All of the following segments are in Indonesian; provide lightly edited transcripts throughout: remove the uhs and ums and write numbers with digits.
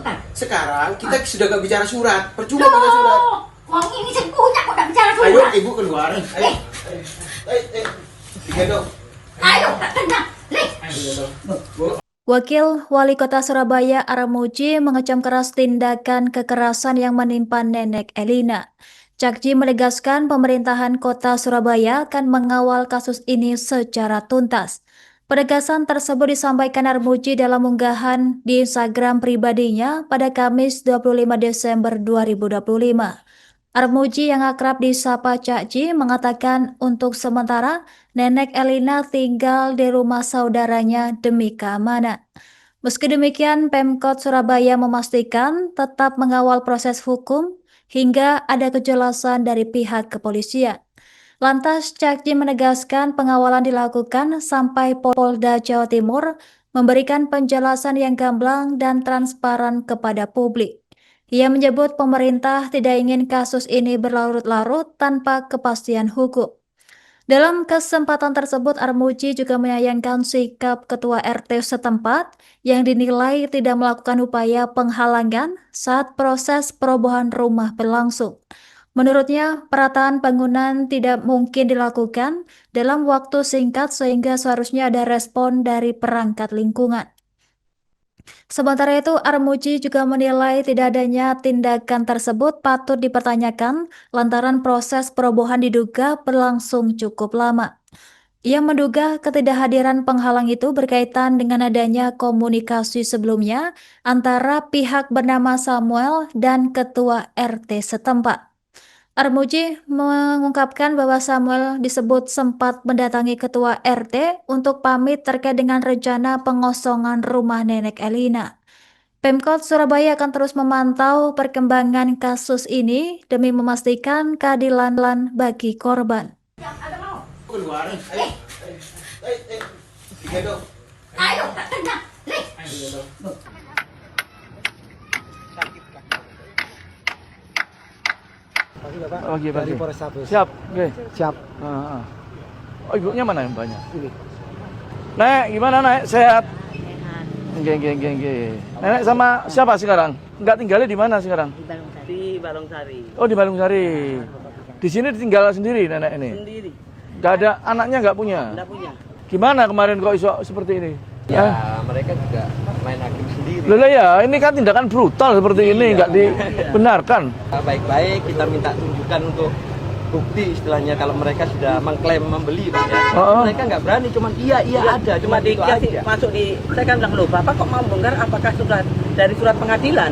cepetan. Sekarang kita sudah gak bicara surat. Percuma pakai surat. Wong ini sing punya kok gak bicara surat. Ayo ibu keluar. Ayo. Ayo. Digendong. Ayo, tak tenang. Leh. Wakil Wali Kota Surabaya Armuji mengecam keras tindakan kekerasan yang menimpa Nenek Elina. Cakji menegaskan pemerintahan Kota Surabaya akan mengawal kasus ini secara tuntas. Penegasan tersebut disampaikan Armuji dalam unggahan di Instagram pribadinya pada Kamis 25 Desember 2025. Armuji yang akrab disapa Cakji mengatakan untuk sementara Nenek Elina tinggal di rumah saudaranya demi keamanan. Meski demikian, Pemkot Surabaya memastikan tetap mengawal proses hukum hingga ada kejelasan dari pihak kepolisian. Lantas, Cakji menegaskan pengawalan dilakukan sampai Polda Jawa Timur memberikan penjelasan yang gamblang dan transparan kepada publik. Ia menyebut pemerintah tidak ingin kasus ini berlarut-larut tanpa kepastian hukum. Dalam kesempatan tersebut, Armuji juga menyayangkan sikap Ketua RT setempat yang dinilai tidak melakukan upaya penghalangan saat proses perobohan rumah berlangsung. Menurutnya, perataan bangunan tidak mungkin dilakukan dalam waktu singkat sehingga seharusnya ada respon dari perangkat lingkungan. Sementara itu, Armuji juga menilai tidak adanya tindakan tersebut patut dipertanyakan lantaran proses perobohan diduga berlangsung cukup lama. Ia menduga ketidakhadiran penghalang itu berkaitan dengan adanya komunikasi sebelumnya antara pihak bernama Samuel dan Ketua RT setempat. Armuji mengungkapkan bahwa Samuel disebut sempat mendatangi Ketua RT untuk pamit terkait dengan rencana pengosongan rumah Nenek Elina. Pemkot Surabaya akan terus memantau perkembangan kasus ini demi memastikan keadilan bagi korban. Keluar. Ayo. Ayo. Digendong. Ayo, tak tenang. Leh. Pagi. Dari Polres Tabes. Siap, oke. Siap. Oh, ibunya mana yang banyak? Ini. Nek, gimana Nek? Sehat? Oke. Nenek sama siapa sekarang? Enggak tinggalnya di mana sekarang? Di Balungsari. Oh, di Balungsari. Di sini tinggal sendiri nenek ini? Sendiri. Enggak ada anaknya, enggak punya? Enggak punya. Gimana kemarin kok iso seperti ini? Ya, mereka juga main hakim sendiri. Loh ya, ini kan tindakan brutal seperti ini, enggak dibenarkan. Baik-baik kita minta tunjukkan untuk bukti istilahnya kalau mereka sudah mengklaim membeli Pak ya. Mereka nggak berani, cuman iya ada, cuma dikasih masuk di. Saya kan bilang, loh Bapak kok mau bongkar, apakah sudah dari surat pengadilan?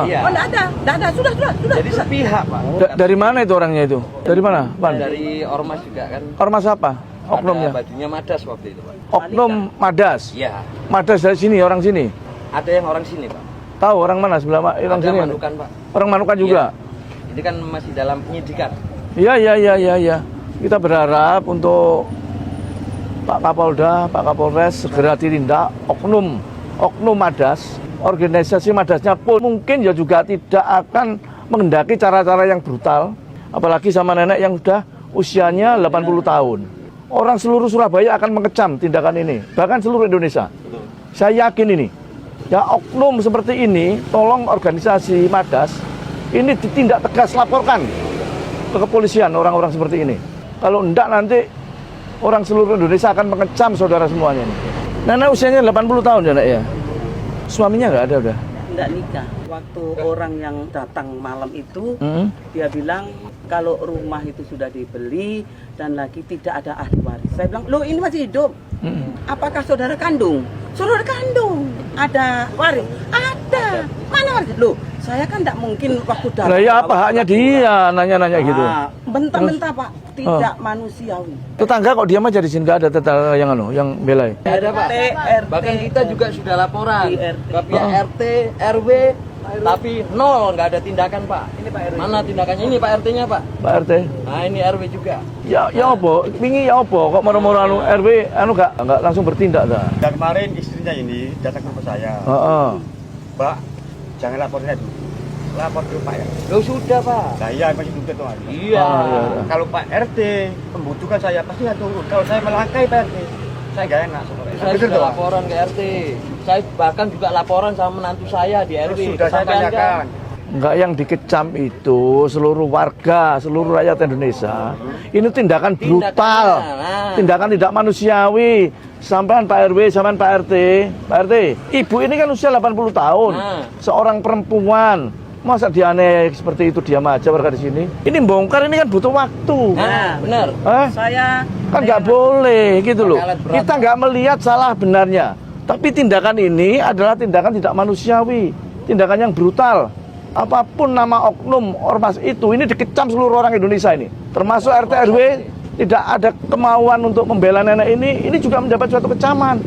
Iya. Oh enggak ada, sudah. Jadi sepihak Pak. Dari mana itu orangnya itu? Dari mana? Pan? Dari Ormas juga kan. Ormas apa? Oknumnya? Ada bajunya Madas waktu itu Pak. Oknum Madas? Iya. Madas dari sini, orang sini? Ada yang orang sini Pak. Tahu orang mana sebelah orang ada sini? Manukan Pak. Orang Manukan juga? Iya. Ini kan masih dalam penyidikan. Iya. Kita berharap untuk Pak Kapolda, Pak Kapolres segera ditindak oknum Madas. Organisasi Madasnya pun mungkin ya juga tidak akan mengendaki cara-cara yang brutal. Apalagi sama nenek yang sudah usianya 80 tahun. Orang seluruh Surabaya akan mengecam tindakan ini. Bahkan seluruh Indonesia. Saya yakin ini. Ya oknum seperti ini, tolong organisasi Madas ini ditindak tegas, laporkan ke kepolisian orang-orang seperti ini. Kalau enggak nanti orang seluruh Indonesia akan mengecam saudara semuanya ini. Nenek usianya 80 tahun ya Nek ya? Suaminya nggak ada udah? Enggak nikah. Waktu orang yang datang malam itu, dia bilang kalau rumah itu sudah dibeli dan lagi tidak ada ahli waris. Saya bilang, loh ini masih hidup. Apakah saudara kandung? Saudara kandung. Ada waris? Ada. Mana waris? Loh, saya kan tidak mungkin waktu datang. Nah ya apa haknya dia nanya-nanya gitu? Bentang-bentang Pak, tidak manusiawi. Tetangga kok diam aja di sini, nggak ada tetangga yang belai? Ada Pak. Bahkan kita juga sudah laporan ke pihak RT, RW, tapi nol, nggak ada tindakan Pak. Ini Pak RW. Mana tindakannya? Ini Pak RT-nya Pak. Pak RT. Nah ini RW juga. Ya apa? Wingi ya apa? Kok moro-moro RW nggak langsung bertindak dah? Dan kemarin istrinya ini datang ke rumah saya. Pak, jangan laporin itu. Lapor ke Pak ya. Loh sudah Pak. Saya masih nuntut tuh. Iya. Kalau Pak RT membutuhkan saya pasti nggak turun. Kalau saya melangkai Pak RT, Saya nggak enak. Saya sudah laporan ke RT. Saya bahkan juga laporan sama menantu saya di RW. Sudah saya Sampai Anda- tanyakan. Enggak, yang dikecam itu seluruh warga, seluruh rakyat Indonesia. Ini tindakan brutal, tindakan tidak manusiawi. Sampean Pak RW, sampean Pak RT. Pak RT, ibu ini kan usia 80 tahun. Seorang perempuan. Masa dia aneh seperti itu diam aja warga di sini? Ini bongkar ini kan butuh waktu. Nah, benar. Saya Kan nggak boleh gitu loh. Kita nggak melihat salah benarnya. Tapi tindakan ini adalah tindakan tidak manusiawi. Tindakan yang brutal. Apapun nama oknum ormas itu, ini dikecam seluruh orang Indonesia ini. Termasuk RT RW tidak ada kemauan untuk membela nenek ini juga mendapat suatu kecaman.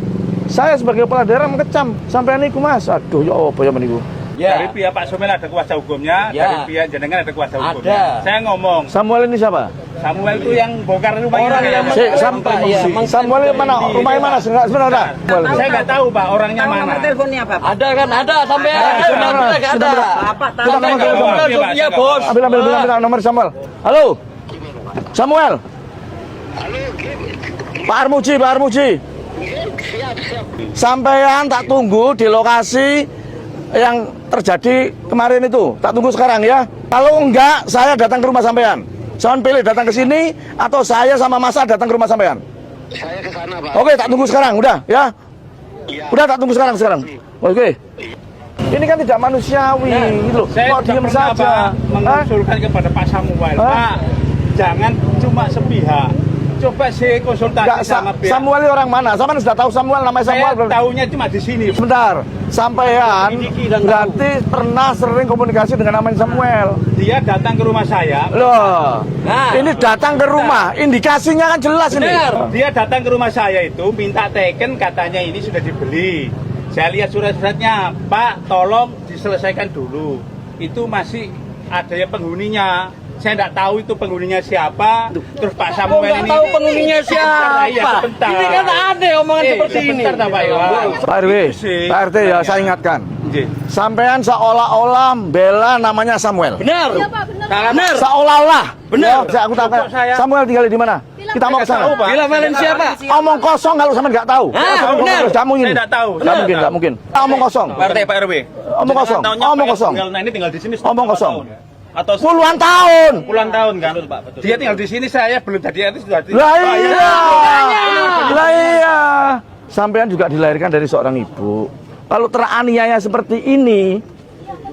Saya sebagai kepala daerah mengecam. Sampai niku Mas, aduh ya apa ya meniku. Ya. Dari pihak Pak Somel ada kuasa hukumnya, Ya. dari pihak jenengan ada kuasa hukumnya. Ada. Saya ngomong, Samuel ini siapa? Samuel itu yang bongkar rumah Orang ini. yang Samuel mana? Rumahnya mana? Sebenarnya. Saya nggak tahu Pak orangnya tahu mana. nomor teleponnya Bapak. Ada kan? Ada sampai sudah ada. Bapak tahu Sudah, nomor sudah, telepon. sudah. Iya, Bos. Ambil nomor Samuel. Halo. Samuel. Pak Armuji. Sampean tak tunggu di lokasi yang terjadi kemarin itu. Tak tunggu sekarang ya. Kalau enggak, saya datang ke rumah sampean. Jangan pilih datang ke sini atau saya sama Masa datang ke rumah sampean. Saya ke sana, Pak. Oke, tak tunggu sekarang, udah ya. Udah tak tunggu sekarang. Oke. Ini kan tidak manusiawi gitu loh. Saya Kok tidak diem pernah saja? Pak mengusulkan kepada Pak Samuel, Pak, jangan cuma sepihak. Coba saya konsultasi Enggak, sama pihak. Samuel ini orang mana? Sampean sudah tahu Samuel, namanya Saya Samuel belum? tahunya cuma di sini. Sebentar, sampean berarti pernah sering komunikasi dengan namanya Samuel. Dia datang ke rumah saya. Loh, Nah. ini datang ke rumah, indikasinya kan jelas ini. Dia datang ke rumah saya itu minta teken, katanya ini sudah dibeli. Saya lihat surat-suratnya, Pak, tolong diselesaikan dulu. Itu masih ada yang penghuninya. Saya tidak tahu itu penghuninya siapa. Terus Pak Samuel Nggak ini tahu penghuninya siapa. Iya, sebentar. Ini kan ada omongan seperti ini. Sebentar, tak, Pak Iwan. Pak RW, Pak RT ya saya ingatkan. Sampean seolah-olah bela namanya Samuel. Benar. Benar. Seolah-olah. Benar. Ya, aku tahu. Saya- Samuel tinggal di mana? Kita mau ke sana. Bila Valencia, Pak. Omong kosong kalau sampean nggak tahu. Benar. Tidak mungkin. Saya nggak tahu. Nggak mungkin. Omong kosong. Pak RW. Omong kosong. Omong kosong. Ini tinggal di sini. Omong kosong. Atau Puluhan tahun. puluhan tahun kan? Dia tinggal di sini, saya belum jadi RT sudah. Lah iya. Lah iya. Sampean juga dilahirkan dari seorang ibu. Kalau teraniaya seperti ini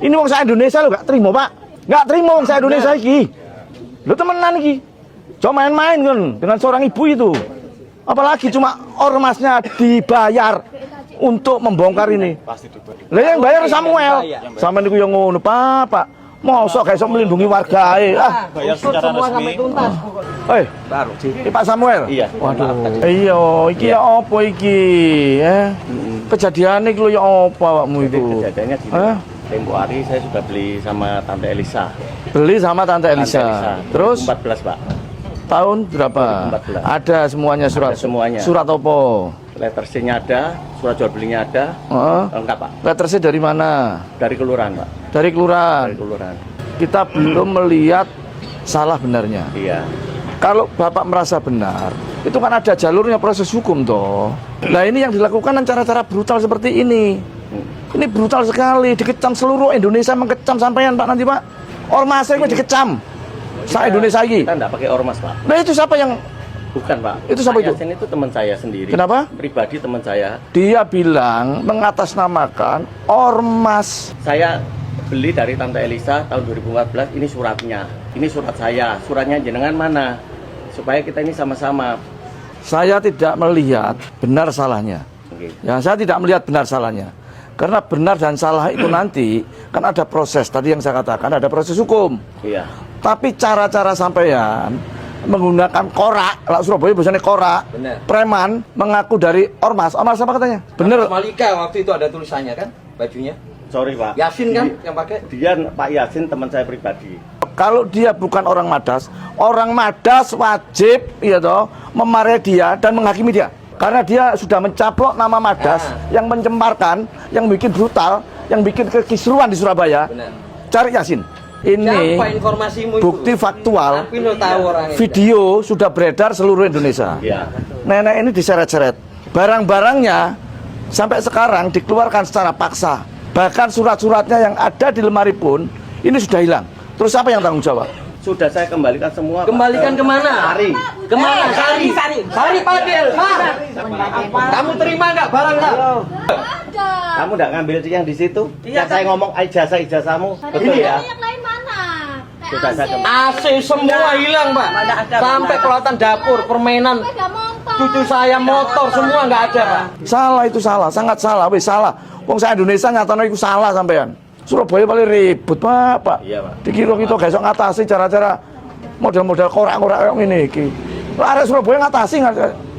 wong saya Indonesia lo gak terima, Pak. Gak terima wong saya Indonesia iki. Lo temenan iki. Cuma main-main kan dengan seorang ibu itu. Apalagi cuma ormasnya dibayar untuk membongkar ini. Lah yang bayar Samuel. Sampean niku yang ngono, Pak. Mosok gak iso melindungi warga Bayar secara Semua resmi. sampai tuntas. Ini Pak Samuel. Iya. Waduh. Iya, iki ya apa iki? Kejadian iki lho ya apa awakmu Jadi itu? kejadiannya gini. Tempo hari saya sudah beli sama Tante Elisa. Beli sama Tante Elisa. Terus 14, Pak. tahun berapa? 14. Ada semuanya surat. Ada semuanya. Surat apa? Letter C-nya ada, surat jual belinya ada. Heeh. Lengkap, Pak. Letter C dari mana? Dari kelurahan, Pak. Dari kelurahan. Dari kelurahan. Kita belum melihat salah benarnya. Iya. Kalau Bapak merasa benar, itu kan ada jalurnya proses hukum toh. Nah ini yang dilakukan dengan cara-cara brutal seperti ini. Ini brutal sekali, dikecam seluruh Indonesia, mengecam sampean Pak nanti Pak. Ormasnya itu dikecam. Indonesia lagi. Kita enggak pakai ormas, Pak. Nah itu siapa yang Bukan, Pak. Itu siapa Pak itu? Yasin itu teman saya sendiri. Kenapa? Pribadi teman saya. dia bilang mengatasnamakan ormas. Saya beli dari Tante Elisa tahun 2014, ini suratnya. Ini surat saya. Suratnya jenengan mana? Supaya kita ini sama-sama. Saya tidak melihat benar salahnya. Oke. Ya, saya tidak melihat benar salahnya. Karena benar dan salah itu nanti kan ada proses. Tadi yang saya katakan ada proses hukum. Iya. Tapi cara-cara sampean menggunakan korak, kalau Surabaya biasanya korak, Benar. preman mengaku dari ormas. Ormas apa katanya? Bener. Malika waktu itu ada tulisannya kan bajunya. Sorry, Pak. Yasin kan yang pakai? Dia Pak Yasin teman saya pribadi. Kalau dia bukan orang Madas wajib ya toh memarahi dia dan menghakimi dia. Karena dia sudah mencaplok nama Madas yang mencemparkan, yang bikin brutal, yang bikin kekisruan di Surabaya. Benar. Cari Yasin. Ini Siapa informasimu itu? bukti faktual. Tapi lo tahu orangnya. Video sudah beredar seluruh Indonesia. Iya. Nenek ini diseret-seret. Barang-barangnya sampai sekarang dikeluarkan secara paksa. Bahkan surat-suratnya yang ada di lemari pun ini sudah hilang. Terus siapa yang tanggung jawab? Sudah saya kembalikan semua. Pak. Kembalikan kemana? Sari. Kemana? Sari Padil. Kamu terima nggak barangnya? Ada. Kamu nggak ngambil yang di situ? Iya, Yang saya ngomong ijazahmu. Betul ya? Yang lain mana? Sudah saya kembali. AC semua hilang, Pak. Mana ada, Sampai mana? peralatan dapur, permainan, Ada motor. cucu saya motor semua nggak ada, Pak. Salah itu salah, sangat salah, wis salah. Wong saya Indonesia nyatane iku salah sampean. Surabaya paling ribut, Pak. Iya, Pak. Dikira kita gak iso ngatasi cara-cara model-model korak-korak kayak ngene iki. Lah arek Surabaya ngatasi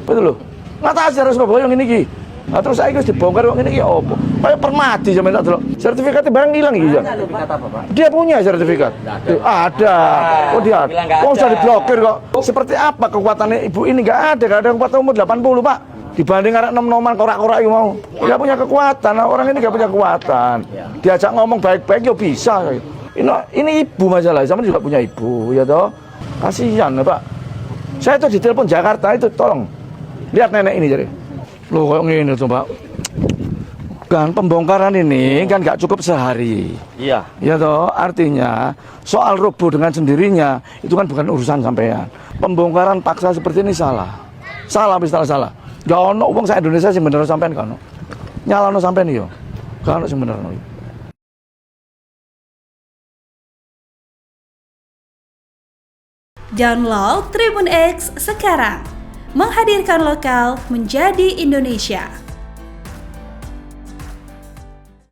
betul lho. Ngatasi arek Surabaya ngene iki. Nah, terus saiki wis dibongkar kok ngene iki opo? Kayak permadi sampean tak delok. Sertifikatnya barang hilang iki ya. Dia punya sertifikat. Ada. Oh dia. Bilang nggak Kok ada. sudah diblokir kok. Seperti apa kekuatannya ibu ini? Nggak ada kekuatan umur 80, Pak. Dibanding arek nom-noman korak-korak itu mau. Nggak punya kekuatan. Orang ini nggak punya kekuatan. Diajak ngomong baik-baik ya bisa. Ini ibu masalah. Sama juga punya ibu, ya toh. Kasihan, Pak. Saya tuh ditelepon Jakarta itu, tolong lihat nenek ini jadi. Loh kok ngene tuh, Pak. Kan pembongkaran ini kan nggak cukup sehari. Iya. Ya toh, artinya soal roboh dengan sendirinya itu kan bukan urusan sampean. Pembongkaran paksa seperti ini salah. Salah, salah. Gak ono wong sak Indonesia sing bener sampean kan. Nyalano sampean yo. Gak ono sing bener. Download Tribun X sekarang. Menghadirkan lokal menjadi Indonesia.